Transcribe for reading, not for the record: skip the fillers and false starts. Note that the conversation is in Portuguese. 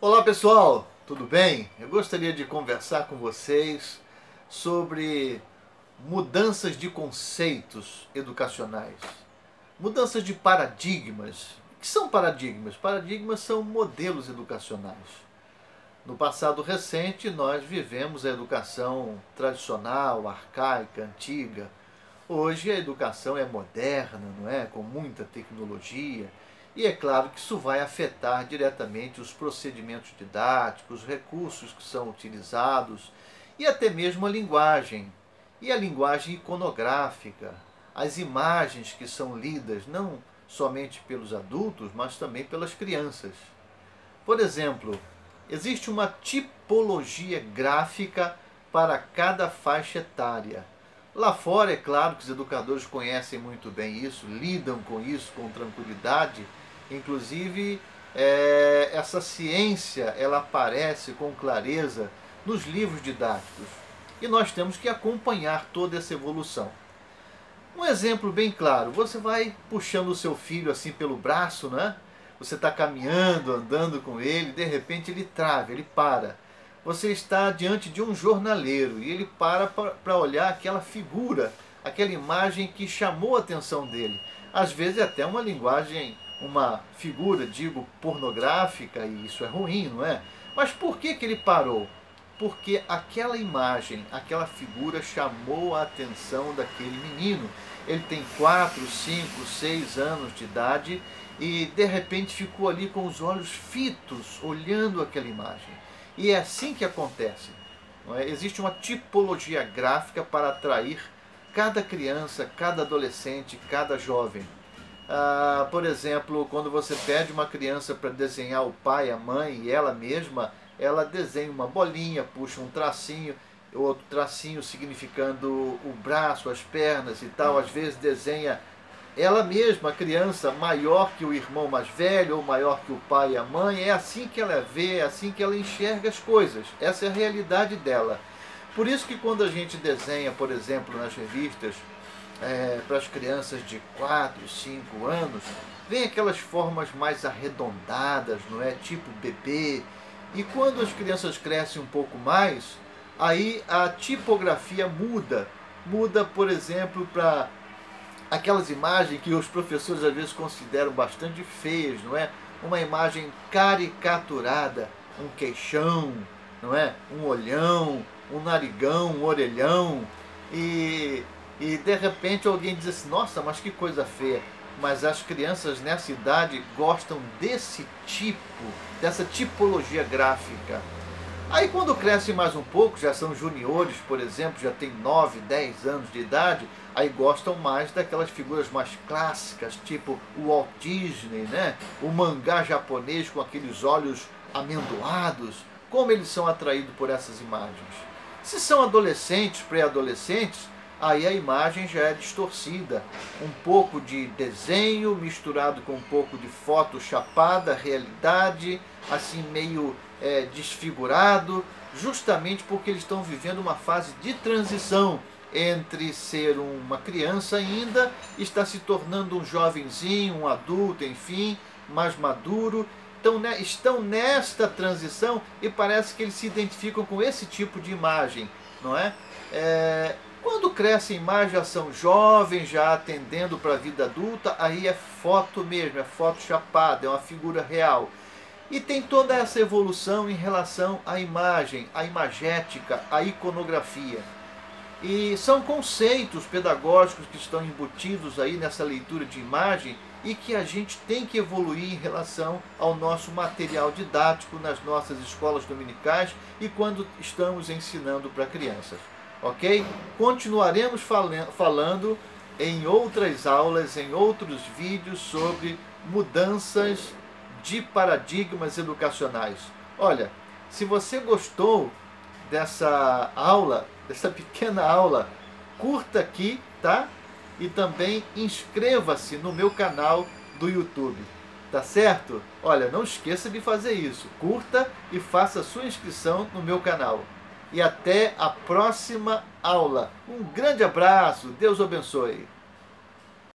Olá pessoal, tudo bem? Eu gostaria de conversar com vocês sobre mudanças de conceitos educacionais, mudanças de paradigmas. O que são paradigmas? Paradigmas são modelos educacionais. No passado recente, nós vivemos a educação tradicional, arcaica, antiga. Hoje a educação é moderna, não é? Com muita tecnologia. E é claro que isso vai afetar diretamente os procedimentos didáticos, os recursos que são utilizados e até mesmo a linguagem. E a linguagem iconográfica, as imagens que são lidas não somente pelos adultos, mas também pelas crianças. Por exemplo, existe uma tipologia gráfica para cada faixa etária. Lá fora, é claro que os educadores conhecem muito bem isso, lidam com isso com tranquilidade. Inclusive, essa ciência ela aparece com clareza nos livros didáticos. E nós temos que acompanhar toda essa evolução. Um exemplo bem claro, você vai puxando o seu filho assim pelo braço, né? Você está caminhando, andando com ele, de repente ele trava, ele para. Você está diante de um jornaleiro e ele para olhar aquela figura, aquela imagem que chamou a atenção dele. Às vezes é até uma linguagem, uma figura, digo, pornográfica, e isso é ruim, não é? Mas por que ele parou? Porque aquela imagem, aquela figura chamou a atenção daquele menino. Ele tem 4, 5, 6 anos de idade e de repente ficou ali com os olhos fitos, olhando aquela imagem. E é assim que acontece. Não é? Existe uma tipologia gráfica para atrair cada criança, cada adolescente, cada jovem. Por exemplo, quando você pede uma criança para desenhar o pai, a mãe e ela mesma, ela desenha uma bolinha, puxa um tracinho, outro tracinho significando o braço, as pernas e tal. Às vezes desenha ela mesma, a criança, maior que o irmão mais velho ou maior que o pai e a mãe. É assim que ela vê, é assim que ela enxerga as coisas. Essa é a realidade dela. Por isso que quando a gente desenha, por exemplo, nas revistas, para as crianças de 4, 5 anos, vem aquelas formas mais arredondadas, não é? Tipo bebê. E quando as crianças crescem um pouco mais, aí a tipografia muda. Muda, por exemplo, para aquelas imagens que os professores às vezes consideram bastante feias, não é? Uma imagem caricaturada, um queixão, não é? Um olhão, um narigão, um orelhão, e de repente alguém diz assim, nossa, mas que coisa feia. Mas as crianças nessa idade gostam desse tipo, dessa tipologia gráfica. Aí quando crescem mais um pouco, já são juniores, por exemplo, já tem 9, 10 anos de idade, aí gostam mais daquelas figuras mais clássicas, tipo o Walt Disney, né? O mangá japonês com aqueles olhos amendoados. Como eles são atraídos por essas imagens? Se são adolescentes, pré-adolescentes, aí a imagem já é distorcida. Um pouco de desenho misturado com um pouco de foto chapada, realidade, assim meio desfigurado, justamente porque eles estão vivendo uma fase de transição entre ser uma criança ainda, está se tornando um jovenzinho, um adulto, enfim, mais maduro. Então, estão nesta transição e parece que eles se identificam com esse tipo de imagem, não é? Quando crescem mais, já são jovens, já atendendo para a vida adulta, aí é foto mesmo, é foto chapada, é uma figura real. E tem toda essa evolução em relação à imagem, à imagética, à iconografia. E são conceitos pedagógicos que estão embutidos aí nessa leitura de imagem e que a gente tem que evoluir em relação ao nosso material didático nas nossas escolas dominicais e quando estamos ensinando para crianças. Ok? Continuaremos falando em outras aulas, em outros vídeos sobre mudanças de paradigmas educacionais. Olha, se você gostou dessa aula, dessa pequena aula, curta aqui, tá? E também inscreva-se no meu canal do YouTube, tá certo? Olha, não esqueça de fazer isso, curta e faça sua inscrição no meu canal. E até a próxima aula. Um grande abraço, Deus abençoe.